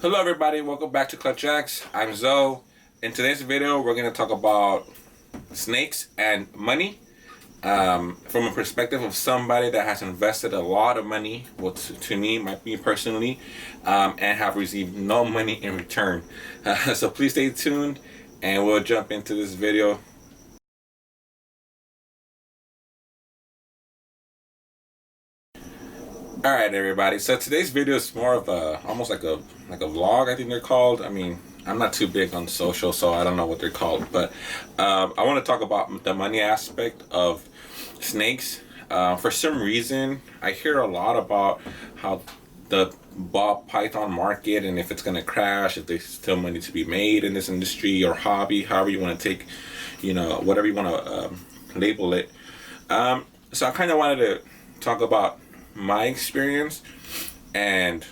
Hello everybody, welcome back to Clutch X. I'm Zoe. In today's video, we're going to talk about snakes and money from a perspective of somebody that has invested a lot of money, well to me personally, and have received no money in return. So please stay tuned and we'll jump into this video. All right, everybody. So today's video is more of a almost like a vlog. I think they're called. I mean, I'm not too big on social, so I don't know what they're called. But I want to talk about the money aspect of snakes. For some reason, I hear a lot about how the ball python market and if it's going to crash, if there's still money to be made in this industry or hobby, however you want to take, whatever you want to label it. So I kind of wanted to talk about my experience and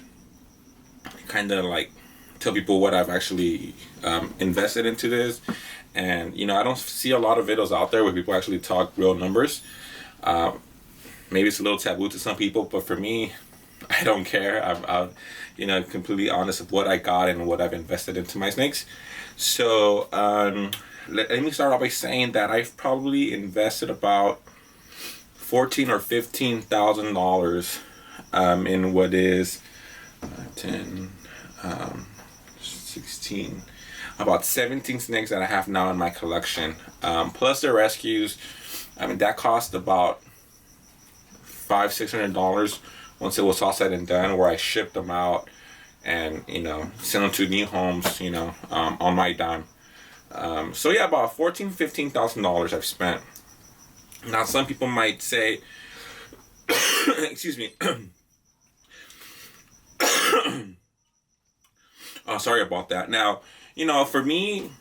kind of like tell people what I've actually invested into this. And I don't see a lot of videos out there where people actually talk real numbers. Maybe it's a little taboo to some people, but for me, I don't care. I'm completely honest of what I got and what I've invested into my snakes. So let me start off by saying that I've probably invested about $14,000 or $15,000 in what is 10, 16, about 17 snakes that I have now in my collection, plus the rescues. I mean, that cost about $500-$600 once it was all said and done, where I shipped them out and sent them to new homes on my dime. So yeah, about $14,000-$15,000 I've spent. Now, some people might say, excuse me, oh, sorry about that. Now, for me,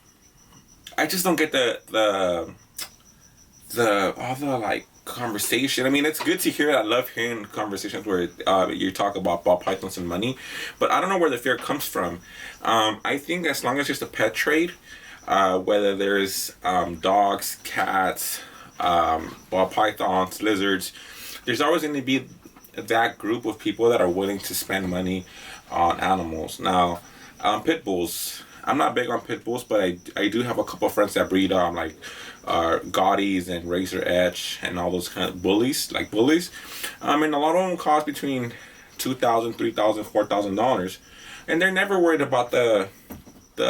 I just don't get all the like conversation. I mean, it's good to hear. I love hearing conversations where you talk about ball pythons and money, but I don't know where the fear comes from. I think as long as it's a pet trade, whether there's dogs, cats, ball pythons, lizards, there's always going to be that group of people that are willing to spend money on animals. Now, pit bulls, I'm not big on pit bulls, but I do have a couple of friends that breed like Gaudis and Razor Edge and all those kind of bullies. And a lot of them cost between $2,000, $3,000, $4,000, and they're never worried about the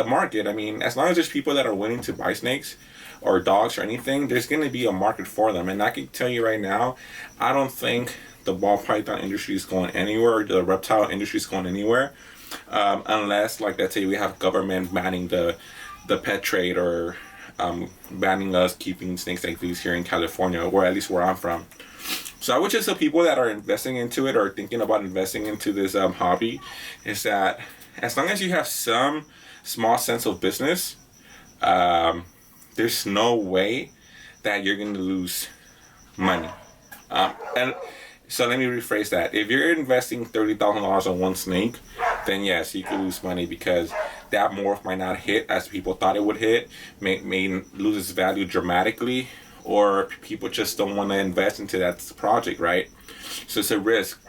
market. I mean, as long as there's people that are willing to buy snakes or dogs or anything, there's going to be a market for them. And I can tell you right now, I don't think the ball python industry is going anywhere, or the reptile industry is going anywhere, unless, like, let's say we have government banning the pet trade, or banning us keeping snakes like these here in California, or at least where I'm from. So I would just tell people that are investing into it or thinking about investing into this hobby, is that as long as you have some small sense of business, there's no way that you're going to lose money. And so let me rephrase that. If you're investing $30,000 on one snake, then yes, you could lose money, because that morph might not hit as people thought it would hit, may lose its value dramatically, or people just don't want to invest into that project, right? So it's a risk.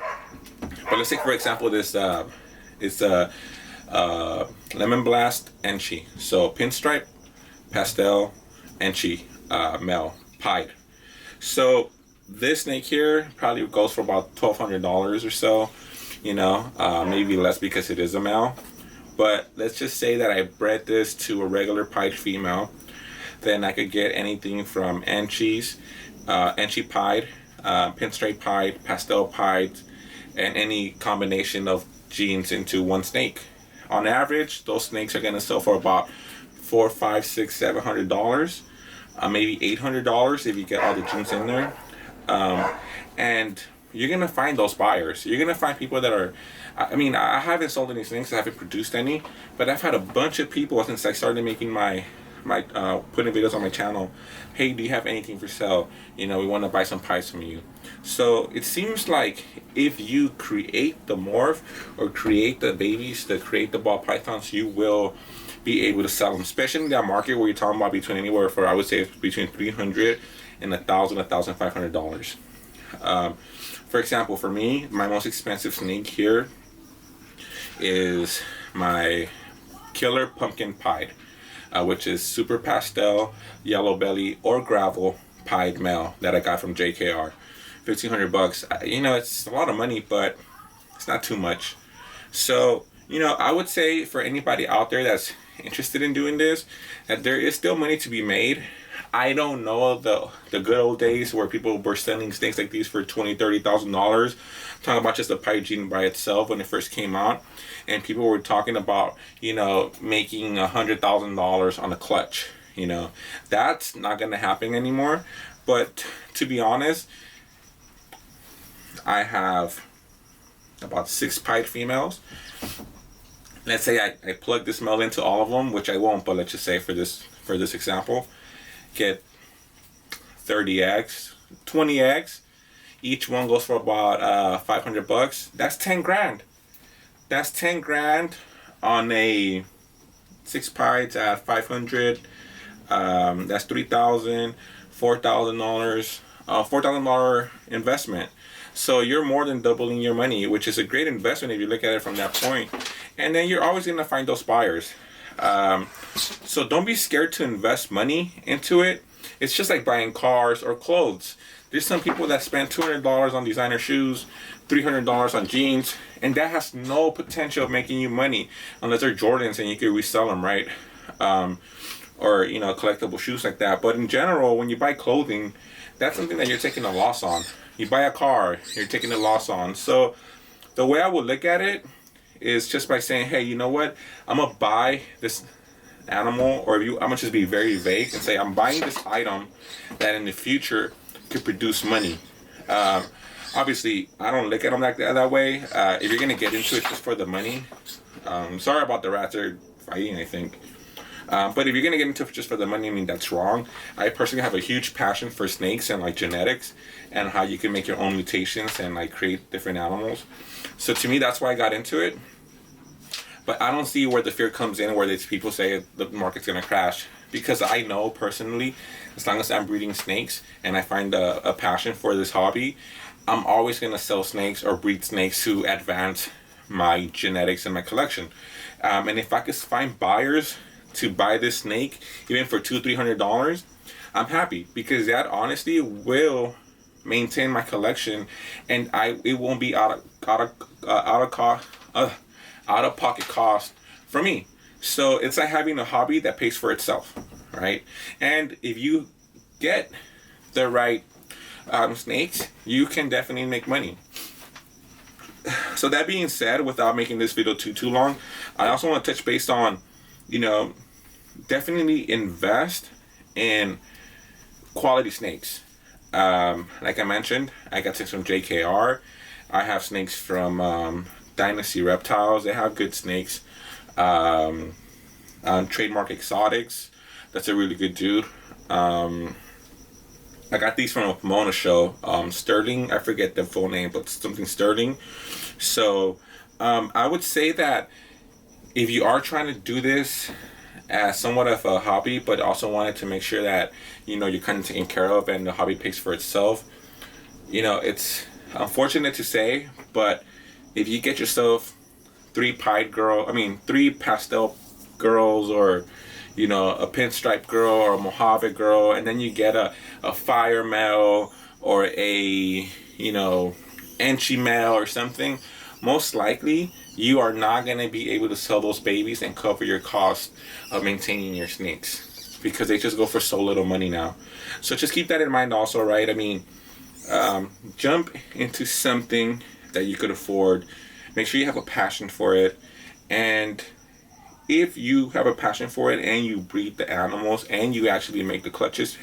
But let's take, for example, this it's a Lemon Blast Enchi. So pinstripe, pastel, Enchi, male, pied. So this snake here probably goes for about $1,200 or so, maybe less because it is a male. But let's just say that I bred this to a regular pied female, then I could get anything from Enchis, Enchi pied, pinstripe pied, pastel pied, and any combination of genes into one snake. On average, those snakes are going to sell for about $400, $500, $600, $700, maybe $800 if you get all the genes in there. And you're going to find those buyers. You're going to find people that are, I mean, I haven't sold any snakes, I haven't produced any, but I've had a bunch of people since I started making my putting videos on my channel. Hey, do you have anything for sale? We want to buy some pies from you. So it seems like if you create the morph or create the babies, create the ball pythons, you will be able to sell them, especially in that market where you're talking about between anywhere for, I would say, between $300 and $1,500. For example, for me, my most expensive snake here is my killer pumpkin pied, which is super pastel, yellow belly, or gravel pied male that I got from JKR. $1,500. You know, it's a lot of money, but it's not too much. So, you know, I would say for anybody out there that's interested in doing this, that there is still money to be made. I don't know the good old days where people were selling snakes like these for $20,000-$30,000. Talking about just the pied gene by itself when it first came out, and people were talking about, you know, making $100,000 on a clutch. You know, that's not gonna happen anymore. But to be honest, I have about 6 pied females. Let's say I plug this male into all of them, which I won't, but let's just say for this example, get 30 eggs, 20 eggs. Each one goes for about $500. That's 10 grand. That's 10 grand on a 6 pieds at 500. That's $3,000, $4,000, $4,000 investment. So you're more than doubling your money, which is a great investment if you look at it from that point. And then you're always going to find those buyers. So don't be scared to invest money into it. It's just like buying cars or clothes. There's some people that spend $200 on designer shoes, $300 on jeans, and that has no potential of making you money unless they're Jordans and you can resell them, right? Or, you know, collectible shoes like that. But in general, when you buy clothing, that's something that you're taking a loss on. You buy a car, you're taking a loss on. So the way I would look at it is just by saying, hey, you know what? I'm gonna buy this animal, or I'm gonna just be very vague and say I'm buying this item that in the future could produce money. Obviously, I don't look at them like that way. If you're gonna get into it just for the money, sorry about the rats, they're fighting, I think. But if you're gonna get into it just for the money, I mean, that's wrong. I personally have a huge passion for snakes and like genetics and how you can make your own mutations and like create different animals. So to me, that's why I got into it. But I don't see where the fear comes in, where these people say the market's gonna crash. Because I know personally, as long as I'm breeding snakes and I find a passion for this hobby, I'm always gonna sell snakes or breed snakes to advance my genetics and my collection. And if I could find buyers to buy this snake, even for $200-$300, I'm happy, because that honestly will maintain my collection, and it won't be out of pocket cost for me. So it's like having a hobby that pays for itself, right? And if you get the right snakes, you can definitely make money. So that being said, without making this video too long, I also want to touch base on, you know, definitely invest in quality snakes. Like I mentioned, I got snakes from JKR. I have snakes from Dynasty Reptiles. They have good snakes. Trademark Exotics, that's a really good dude. I got these from a Pomona show. Sterling, I forget the full name, but something Sterling. So I would say that if you are trying to do this as somewhat of a hobby, but also wanted to make sure that, you know, you're kind of taken care of and the hobby pays for itself, you know, it's unfortunate to say, but if you get yourself 3 pastel girls, or, you know, a pinstripe girl or a Mojave girl, and then you get a fire male or a, you know, Enchi male or something, most likely you are not going to be able to sell those babies and cover your cost of maintaining your snakes, because they just go for so little money now. So just keep that in mind also, right? I mean, jump into something that you could afford. Make sure you have a passion for it. And if you have a passion for it and you breed the animals and you actually make the clutches,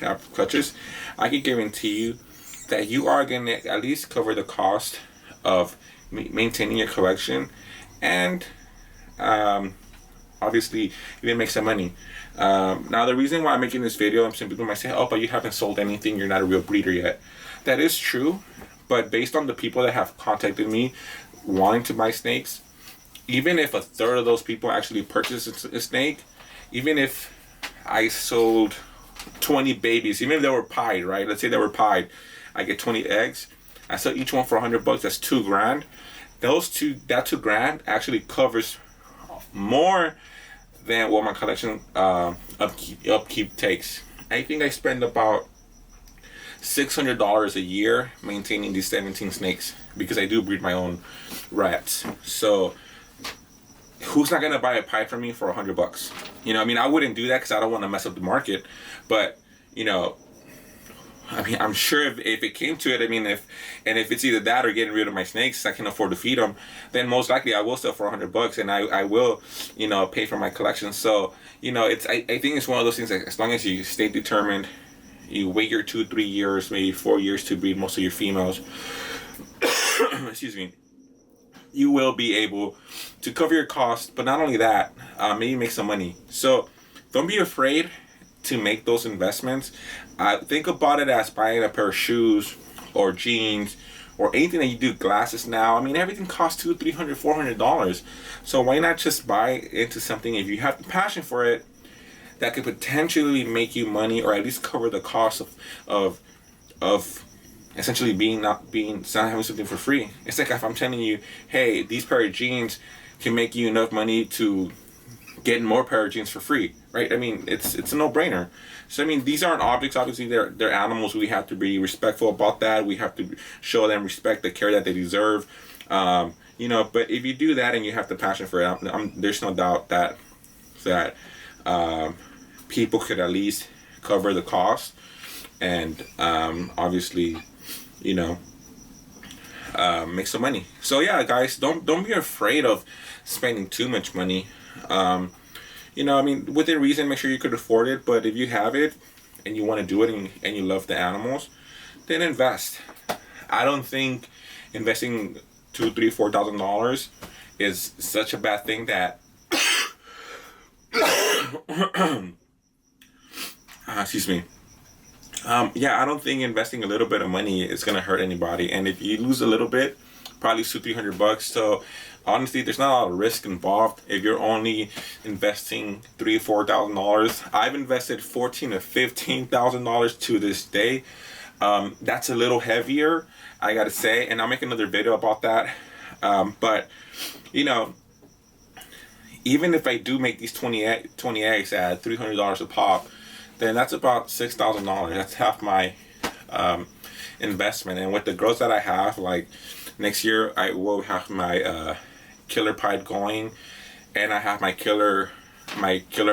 I can guarantee you that you are going to at least cover the cost of maintaining your collection, and obviously even make some money. Now the reason why I'm making this video, some people might say, oh, but you haven't sold anything, you're not a real breeder yet. That is true, but based on the people that have contacted me wanting to buy snakes, even if a third of those people actually purchased a snake, even if I sold 20 babies, even if they were pied, right? Let's say they were pied, I get 20 eggs, I sell each one for $100, that's $2 grand. That $2 grand actually covers more than what my collection upkeep takes. I think I spend about $600 a year maintaining these 17 snakes, because I do breed my own rats. So who's not gonna buy a pipe from me for $100? You know, I mean, I wouldn't do that because I don't want to mess up the market. But you know, I mean, I'm sure if it came to it, I mean, if it's either that or getting rid of my snakes, I can afford to feed them, then most likely I will sell for $100, and I will, you know, pay for my collection. So, you know, I think it's one of those things that as long as you stay determined, you wait your 2-3 years, maybe 4 years to breed most of your females, excuse me, you will be able to cover your costs. But not only that, maybe make some money. So don't be afraid to make those investments. Think about it as buying a pair of shoes or jeans or anything that you do. Glasses now, I mean, everything costs $200, $300, $400. So why not just buy into something, if you have the passion for it, that could potentially make you money, or at least cover the cost of essentially not having something for free. It's like if I'm telling you, hey, these pair of jeans can make you enough money to get more pair of jeans for free, right? I mean, it's a no-brainer. So I mean, these aren't objects. Obviously, they're animals. We have to be respectful about that. We have to show them respect, the care that they deserve. You know, but if you do that and you have the passion for it, there's no doubt that people could at least cover the cost, and obviously, you know, make some money. So yeah, guys, don't be afraid of spending too much money. You know, I mean, within reason, make sure you could afford it. But if you have it and you want to do it, and you love the animals, then invest. I don't think investing $2,000, $3,000, $4,000 is such a bad thing that excuse me. Yeah, I don't think investing a little bit of money is gonna hurt anybody. And if you lose a little bit, probably $200-$300. So honestly, there's not a lot of risk involved. If you're only investing $3,000-$4,000, I've invested $14,000 to $15,000 to this day. That's a little heavier, I gotta say, and I'll make another video about that. But you know, even if I do make these 20 eggs at $300 a pop, then that's about $6,000. That's half my investment. And with the growth that I have, like next year I will have my killer pie going, and I have my killer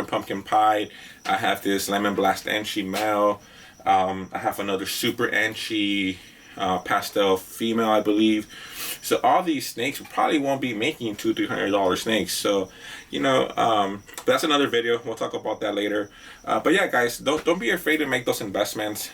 pumpkin pie. I have this lemon blast Enchi male. I have another super Enchi pastel female, I believe. So all these snakes probably won't be making $200-$300 snakes. So, you know, but that's another video. We'll talk about that later. But yeah, guys, don't be afraid to make those investments.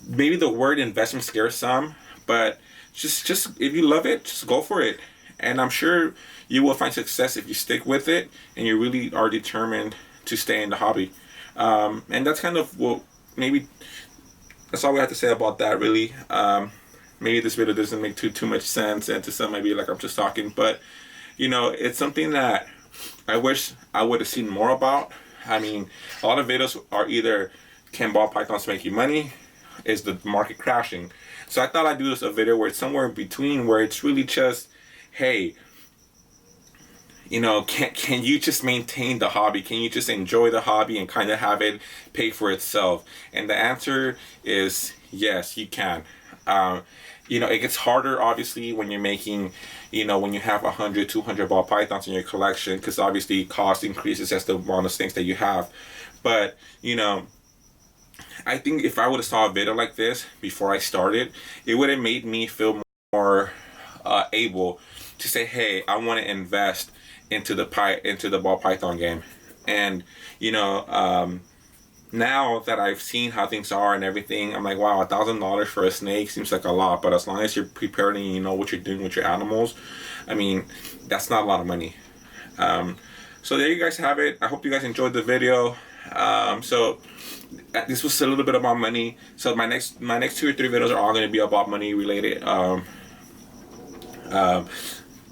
Maybe the word investment scares some, but just if you love it, just go for it. And I'm sure you will find success if you stick with it and you really are determined to stay in the hobby. And that's kind of maybe that's all we have to say about that, really. Maybe this video doesn't make too much sense, and to some maybe like I'm just talking, but you know, it's something that I wish I would have seen more about. I mean, a lot of videos are either, can ball pythons make you money? Is the market crashing? So I thought I'd do a video where it's somewhere in between, where it's really just, hey, you know, can you just maintain the hobby? Can you just enjoy the hobby and kind of have it pay for itself? And the answer is yes, you can. You know, it gets harder obviously when you're making, you know, when you have 100, 200 ball pythons in your collection, because obviously cost increases as the amount of things that you have. But you know, I think if I would have saw a video like this before I started, it would have made me feel more able to say, hey, I want to invest into the ball python game. And you know, now that I've seen how things are and everything, I'm like, wow, $1,000 for a snake seems like a lot, but as long as you're prepared and you know what you're doing with your animals, I mean, that's not a lot of money. So there you guys have it. I hope you guys enjoyed the video. So this was a little bit about money. So my next 2 or 3 videos are all going to be about money related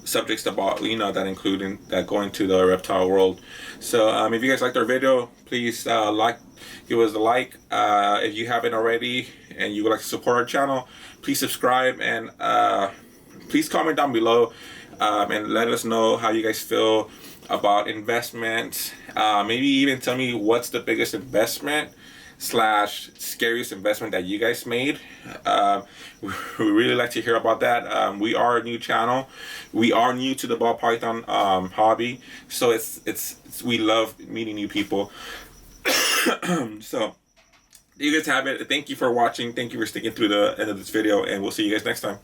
subjects, about, you know, that go into the reptile world. So if you guys liked our video, please give us a like. If you haven't already and you would like to support our channel, please subscribe, and please comment down below and let us know how you guys feel about investments. Maybe even tell me what's the biggest investment / scariest investment that you guys made. We really like to hear about that. We are a new channel. We are new to the ball python hobby, so it's we love meeting new people. So you guys have it. Thank you for watching. Thank you for sticking through the end of this video, and we'll see you guys next time.